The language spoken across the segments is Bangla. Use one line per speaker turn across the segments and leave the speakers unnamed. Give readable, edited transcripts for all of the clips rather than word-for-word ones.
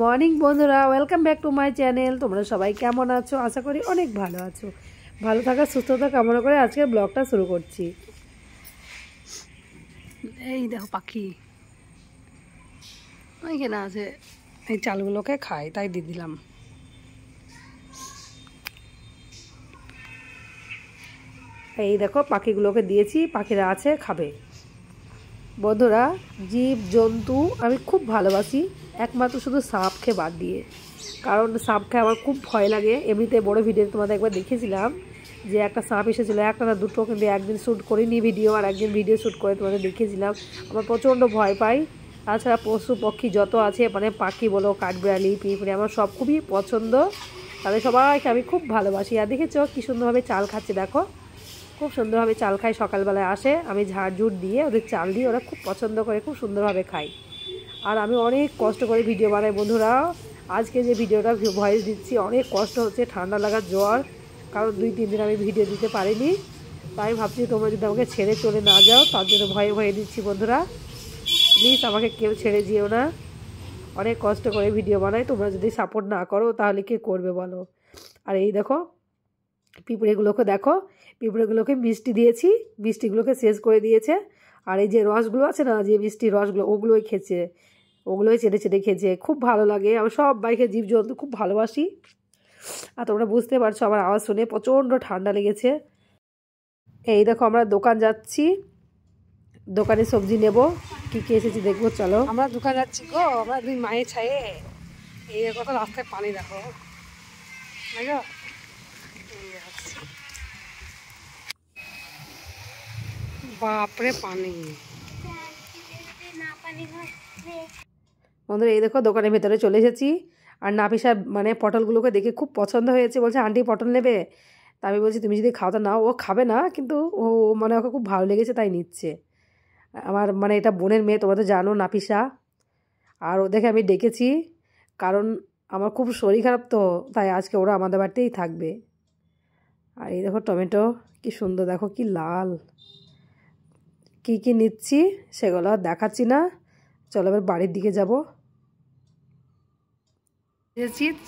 মর্নিং বন্ধুরা, welcome back to my channel. তোমরা সবাই কেমন আছো? আশা করি অনেক ভালো আছো। ভালো থাকা সুস্থতা কামনা করে আজকের ব্লগটা শুরু করছি। এই দেখো পাখি ওইখানে আছে, এই চালগুলোকে খায় তাই দিয়ে দিলাম। এই দেখো পাখিগুলোকে দিয়েছি, পাখিরা আছে খাবে। বন্ধুরা, জীব জন্তু আমি খুব ভালোবাসি, একমাত্র শুধু সাপকে বাদ দিয়ে। কারণ সাপকে আমার খুব ভয় লাগে। এমনিতে বড় ভিডিও তোমাদের একবার দেখেছিলাম যে একটা সাপ এসেছিলো, একটা না দুটো, কিন্তু একদিন শ্যুট করিনি ভিডিও, আর একদিন ভিডিও শ্যুট করে তোমাদের দেখিয়েছিলাম। আমার প্রচণ্ড ভয় পাই। তাছাড়া পশু পক্ষী যত আছে, মানে পাখি বলো, কাঠবিড়ালি, পিঁপড়ে, আমার সব খুবই পছন্দ। তাদের সবাইকে আমি খুব ভালোবাসি। আর দেখেছো কী সুন্দরভাবে চাল খাচ্ছে, দেখো খুব সুন্দরভাবে চাল খায়। সকালবেলায় আসে, আমি ঝাড়ঝুড় দিয়ে ওদের চাল দিয়ে, ওরা খুব পছন্দ করে, খুব সুন্দরভাবে খায়। আর আমি অনেক কষ্ট করে ভিডিও বানাই বন্ধুরা। আজকে যে ভিডিওটা ভয়েস দিচ্ছি, অনেক কষ্ট হচ্ছে, ঠান্ডা লাগা, জ্বর, কারণ 2-3 দিন আমি ভিডিও দিতে পারিনি। তাই ভাবছি তোমরা যদি আমাকে ছেড়ে চলে না যাও, তার জন্য ভয়ে ভয়ে দিচ্ছি। বন্ধুরা প্লিজ আমাকে কেউ ছেড়ে যেও না, অনেক কষ্ট করে ভিডিও বানাই। তোমরা যদি সাপোর্ট না করো তাহলে কে করবে বলো। আর এই দেখো পিঁপড়েগুলোকে দেখো, পিঁপড়েগুলোকে মিষ্টি দিয়েছি, মিষ্টিগুলোকে শেষ করে দিয়েছে। আর এই যে রসগুলো আছে না, যে মিষ্টি রসগুলো, ওগুলোই খেয়েছে, ওগুলোই চেটে চেটে খেয়েছে। খুব ভালো লাগে। আমি সব বাইকে জীবজন্তু খুব ভালোবাসি। আর তোমরা বুঝতে পারছো আমার আওয়াজ শুনে প্রচণ্ড ঠান্ডা লেগেছে। এই দেখো আমরা দোকান যাচ্ছি, দোকানে সবজি নেব, কী কী এসেছি দেখবো, চলো। আমরা দোকান যাচ্ছি গো, আমরা দুই মায়ের ছায়ে। এই কথা, রাস্তায় পানি দেখো, বাপরে পানি। বন্ধুরা এই দেখো দোকানের ভেতরে চলে এসেছি। আর নাফিসা মানে পটলগুলোকে দেখে খুব পছন্দ হয়েছে, বলছে আন্টি পটল নেবে। তা আমি বলছি তুমি যদি খাও তা নাও। ও খাবে না, কিন্তু ও মানে ওকে খুব ভালো লেগেছে তাই নিচ্ছে। আমার মানে এটা বোনের মেয়ে, তোমরা তো জানো নাফিসা। আর ও দেখে আমি ডেকেছি, কারণ আমার খুব শরীর খারাপ, তো তাই আজকে ওরা আমাদের বাড়িতেই থাকবে। আর এই দেখো টমেটো কি সুন্দর, দেখো কি লাল। কি কি নিচ্ছি সেগুলো আর দেখাচ্ছি না, চলো এবার বাড়ির দিকে যাব।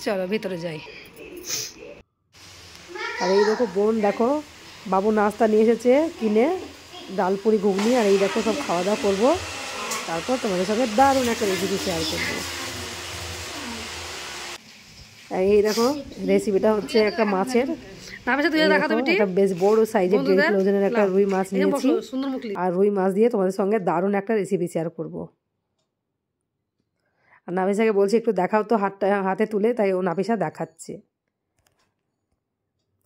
চলো ভেতরে যাই। আর এই দেখো বোন, দেখো বাবু নাস্তা নিয়ে এসেছে কিনে, ডাল পুরি ঘুগনি। আর এই দেখো সব খাওয়া দাওয়া করবো, তারপর তোমাদের সঙ্গে দারুণ একটা রেসিপি শেয়ার করবো। এই দেখো রেসিপিটা হচ্ছে একটা মাছের, একটা বেশ বড় সাইজের ওজনের একটা রুই মাছ নিয়েছি। আর রুই মাছ দিয়ে তোমাদের সঙ্গে দারুণ একটা রেসিপি শেয়ার করবো। আর নাফিসাকে বলছি একটু দেখাও তো, হাতে তুলে, তাই ও নাফিসা দেখাচ্ছে।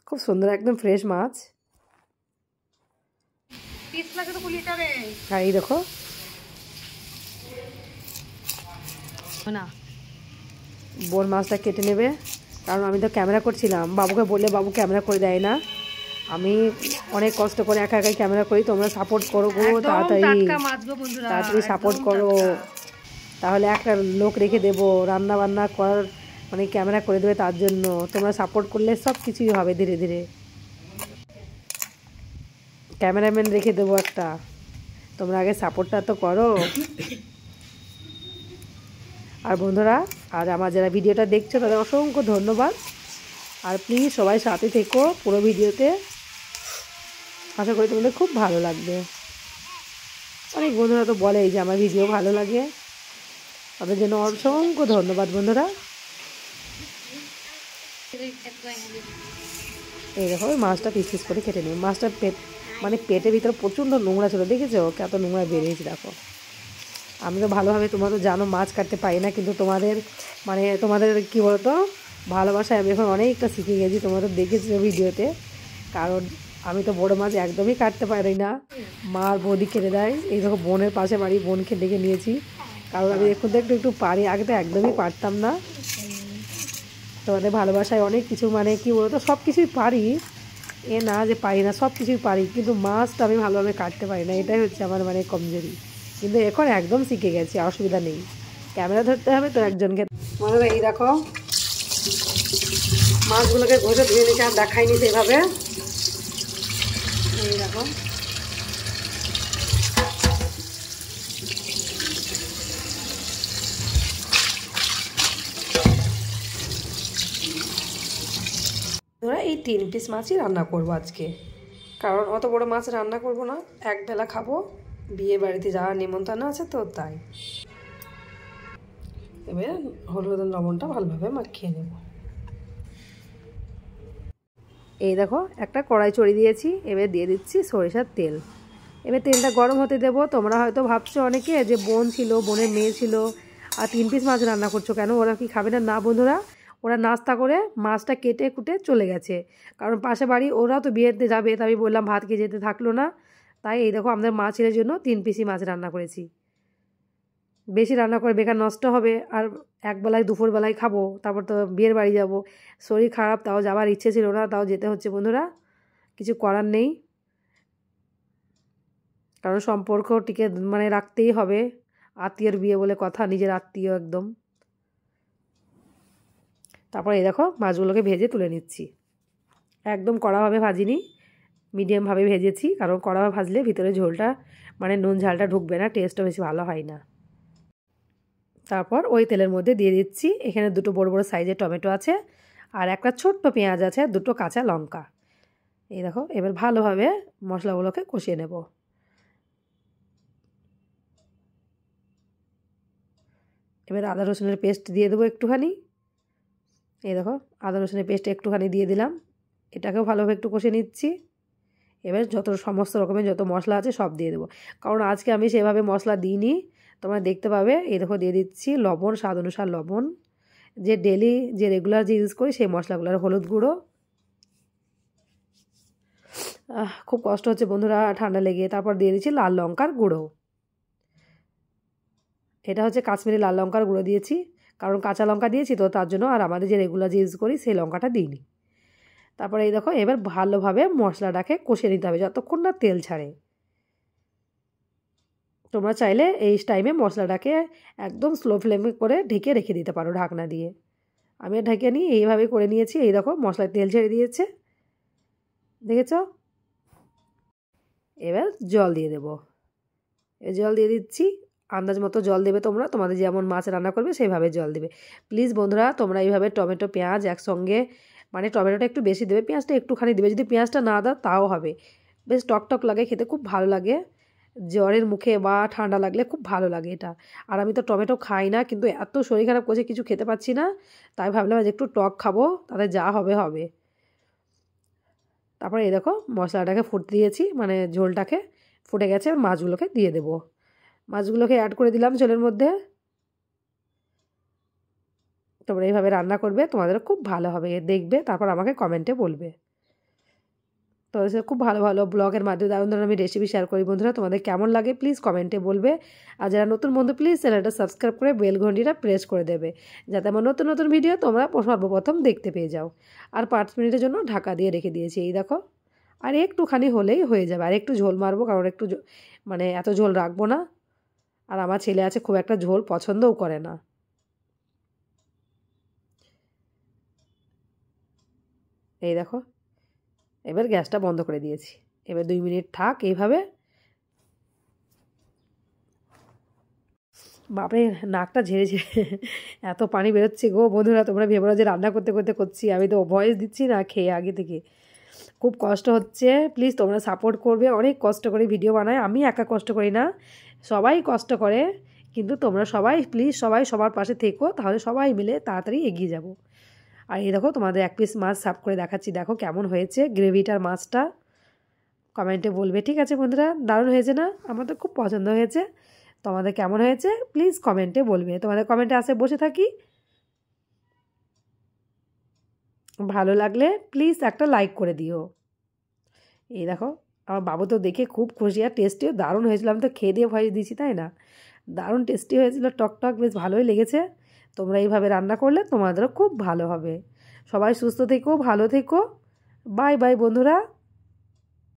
খুব সুন্দর একদম ফ্রেশ মাছ। আর এই দেখো বোন মাছটা কেটে নেবে, কারণ আমি তো ক্যামেরা করছিলাম। বাবুকে বললে বাবু ক্যামেরা করে দেয় না। আমি অনেক কষ্ট করে একা একাই ক্যামেরা করি। তোমরা সাপোর্ট করো গো, তাড়াতাড়ি তাড়াতাড়ি সাপোর্ট করো, তাহলে একটা লোক রেখে দেবো রান্না বান্না করার, মানে ক্যামেরা করে দেবে। তার জন্য তোমরা সাপোর্ট করলে সব কিছুই হবে ধীরে ধীরে। ক্যামেরাম্যান রেখে দেবো একটা, তোমরা আগে সাপোর্টটা তো করো। আর বন্ধুরা, আর আমার যারা ভিডিওটা দেখছো তাদের অসংখ্য ধন্যবাদ। আর প্লিজ সবাই সাথে থেকো পুরো ভিডিওতে, আশা করি তোমাদের খুব ভালো লাগবে। অনেক বন্ধুরা তো বলেই যে আমার ভিডিও ভালো লাগে, তাদের জন্য অসংখ্য ধন্যবাদ বন্ধুরা। এই দেখো মাছটা পিস পিস করে কেটে নেব। মাছটা মানে পেটের ভিতরে প্রচণ্ড নোংরা ছিল, দেখেছো কত নোংরা বেরিয়েছে দেখো। আমি তো ভালোভাবে, তোমরা তো জানো মাছ কাটতে পারি না, কিন্তু তোমাদের মানে তোমাদের কী বলতো ভালোবাসায় আমি এখন অনেকটা শিখে গেছি। তোমরা তো দেখেছো ভিডিওতে, কারণ আমি তো বড়ো মাছ একদমই কাটতে পারি না, মা আর বৌদি কেটে দেয়। এই দেখো বোনের পাশে বাড়ি, বোনকে ডেকে নিয়েছি, কারণ আমি এখন তো একটু একটু পারি, আগে তো একদমই পারতাম না। তোমাদের ভালোবাসায় অনেক কিছু, মানে কী বলতো সব কিছুই পারি, এ না যে পারি না, সব কিছুই পারি, কিন্তু মাছটা আমি ভালোভাবে কাটতে পারি না। এটাই হচ্ছে আমার মানে কমজোরি। কিন্তু এখন একদম শিখে গেছি, অসুবিধা নেই। ক্যামেরা ধরতে হবে তো একজনকে। মানে এই দেখো মাছগুলোকে ঘষে ধুয়ে নিচ্ছে, আর দেখাইনি সেভাবে। এই দেখো বন্ধুরা এই 3 পিস মাছই রান্না করব আজকে, কারণ অত বড় মাছ রান্না করব না, এক বেলা খাবো, বিয়ে বাড়িতে যাওয়ার নিমন্ত্রণ আছে তো তাই। এবার হলুদ লবণটা ভালোভাবে মাখিয়ে নেব। এই দেখো একটা কড়াই চড়িয়ে দিয়েছি, এবার দিয়ে দিচ্ছি সরিষার তেল। এবার তেলটা গরম হতে দেবো। তোমরা হয়তো ভাবছো অনেকে যে বোন ছিল, বোনের মেয়ে ছিল, আর 3 পিস মাছ রান্না করছো কেন, ওরা কি খাবে না? না বন্ধুরা, ওরা নাস্তা করে মাছটা কেটে কুটে চলে গেছে, কারণ পাশে বাড়ি, ওরাও তো বিয়েতে যাবে। তাই আমি বললাম ভাত খেয়ে যেতে থাকলো না, তাই এই দেখো আমাদের মা ছেলের জন্য 3 পিসই মাছ রান্না করেছি। বেশি রান্না করে বেকার নষ্ট হবে, আর একবেলায় দুপুরবেলায় খাবো, তারপর তো বিয়ের বাড়ি যাব। শরীর খারাপ, তাও যাওয়ার ইচ্ছে ছিল না, তাও যেতে হচ্ছে বন্ধুরা, কিছু করার নেই, কারণ সম্পর্ক টিকে মানে রাখতেই হবে। আত্মীয়র বিয়ে বলে কথা, নিজের আত্মীয় একদম। তারপর এই দেখো মাছগুলোকে ভেজে তুলে নিচ্ছি। একদম কড়াভাবে ভাজিনি, মিডিয়ামভাবে ভেজেছি, কারণ কড়াভাবে ভাজলে ভিতরে ঝোলটা মানে নুন ঝালটা ঢুকবে না, টেস্টটা বেশি ভালো হয় না। তারপর ওই তেলের মধ্যে দিয়ে দিচ্ছি, এখানে 2 বড় বড় সাইজের টমেটো আছে, আর একটা ছোট্ট পেঁয়াজ আছে, 2 কাঁচা লঙ্কা। এই দেখো এবার ভালোভাবে মশলাগুলোকে কষিয়ে নেব। এবার আদা রসুনের পেস্ট দিয়ে দেবো একটুখানি। এই দেখো আদা রসুনের পেস্ট একটুখানি দিয়ে দিলাম, এটাকেও ভালোভাবে একটু কষিয়ে নিচ্ছি। এবার সমস্ত রকমের যত মশলা আছে সব দিয়ে দেবো, কারণ আজকে আমি সেভাবে মশলা দিইনি, তোমরা দেখতে পাবে। এই দেখো দিয়ে দিচ্ছি লবণ, স্বাদ অনুসার লবণ, যে ডেলি যে রেগুলার যে ইউজ করি সেই মশলাগুলোর, হলুদ গুঁড়ো। খুব কষ্ট হচ্ছে বন্ধুরা ঠান্ডা লেগে। তারপর দিয়ে দিচ্ছি লাল লঙ্কার গুঁড়ো, এটা হচ্ছে কাশ্মীরি লাল লঙ্কার গুঁড়ো দিয়েছি, কারণ কাঁচা লঙ্কা দিয়েছি তো তার জন্য, আর আমাদের যে রেগুলার যে ইউজ করি সেই লঙ্কাটা দিইনি। তারপরে এই দেখো এবার ভালোভাবে মশলাটাকে কষিয়ে নিতে হবে যতক্ষণ না তেল ছাড়ে। তোমরা চাইলে এই টাইমে মশলাটাকে একদম স্লো ফ্লেমে করে ঢেকে রেখে দিতে পারো ঢাকনা দিয়ে। আমি ঢেকে নিই, এইভাবে করে নিয়েছি। এই দেখো মশলার তেল ছেড়ে দিয়েছে, দেখেছ? এবার জল দিয়ে দেবো, এই জল দিয়ে দিচ্ছি। আন্দাজ মতো জল দেবে তোমরা, তোমাদের যেমন মাছ রান্না করবে সেইভাবে জল দেবে। প্লিজ বন্ধুরা তোমরা এইভাবে টমেটো পেঁয়াজ একসঙ্গে, মানে টমেটোটা একটু বেশি দেবে, পেঁয়াজটা একটুখানি দেবে। যদি পেঁয়াজটা না দাও তাও হবে, বেশ টক টক লাগে খেতে, খুব ভালো লাগে। জ্বরের মুখে বা ঠান্ডা লাগলে খুব ভালো লাগে এটা। আর আমি তো টমেটো খাই না, কিন্তু এত শরীর খারাপ করছে কিছু খেতে পাচ্ছি না, তাই ভাবলাম আজ একটু টক খাবো, তাতে যা হবে হবে। তারপরে এই দেখো মশলাটাকে ফুটতে দিয়েছি, মানে ঝোলটাকে ফুটে গেছে, মাছগুলোকে দিয়ে দেবো। মাছগুলোকে অ্যাড করে দিলাম ঝোলের মধ্যে। তোমরা এইভাবে রান্না করবে, তোমাদের খুব ভালো হবে, দেখবে তারপর আমাকে কমেন্টে বলবে। তো খুব ভালো ভালো ব্লগের মাধ্যমে দারুণ দারুণ আমি রেসিপি শেয়ার করি বন্ধুরা, তোমাদের কেমন লাগে প্লিজ কমেন্টে বলবে। আর যারা নতুন বন্ধু প্লিজ চ্যানেলটা সাবস্ক্রাইব করে বেল ঘন্টিটা প্রেস করে দেবে, যাতে আমার নতুন নতুন ভিডিও তোমরা সর্বপ্রথম দেখতে পেয়ে যাও। আর 5 মিনিটের জন্য ঢাকা দিয়ে রেখে দিয়েছি। এই দেখো আর একটুখানি হলেই হয়ে যাবে, আর একটু ঝোল মারবো, কারণ একটু মানে এত ঝোল রাখবো না, আর আমার ছেলে আছে খুব একটা ঝোল পছন্দও করে না। এই দেখো এবার গ্যাসটা বন্ধ করে দিয়েছি, এবার 2 মিনিট থাক এইভাবে। বাপরে নাকটা ঝেড়ে ঝেড়ে এত পানি বেরোচ্ছে গো বন্ধুরা, তোমরা ভেবো না যে রান্না করতে করতে করছি, আমি তো ভয়েস দিচ্ছি না খেয়ে আগে থেকে, খুব কষ্ট হচ্ছে। প্লিজ তোমরা সাপোর্ট করবে, অনেক কষ্ট করে ভিডিও বানায়, আমি একা কষ্ট করি না, সবাই কষ্ট করে, কিন্তু তোমরা সবাই প্লিজ সবাই সবার পাশে থেকো, তাহলে সবাই মিলে তাড়াতাড়ি এগিয়ে যাব। আর এই দেখো তোমাদের 1 পিস মাছ সার্ভ করে দেখাচ্ছি, দেখো কেমন হয়েছে গ্রেভিটার মাছটা, কমেন্টে বলবে। ঠিক আছে বন্ধুরা, দারুণ হয়েছে না? আমার তো খুব পছন্দ হয়েছে, তোমাদের কেমন হয়েছে প্লিজ কমেন্টে বলবে। তোমাদের কমেন্টে আসে বসে থাকি, ভালো লাগলে প্লিজ একটা লাইক করে দিও। এই দেখো আমার বাবু তো দেখে খুব খুশি, আর টেস্টিও দারুণ হয়েছিল, আমি তো খেয়ে দিয়ে ভয় দিয়েছি তাই না, দারুণ টেস্টি হয়েছিল, টক টক বেশ ভালোই লেগেছে। তোমরা এইভাবে রান্না করলে তোমাদেরও খুব ভালো হবে। সবাই সুস্থ থেকো, ভালো থেকো, বাই বাই বন্ধুরা।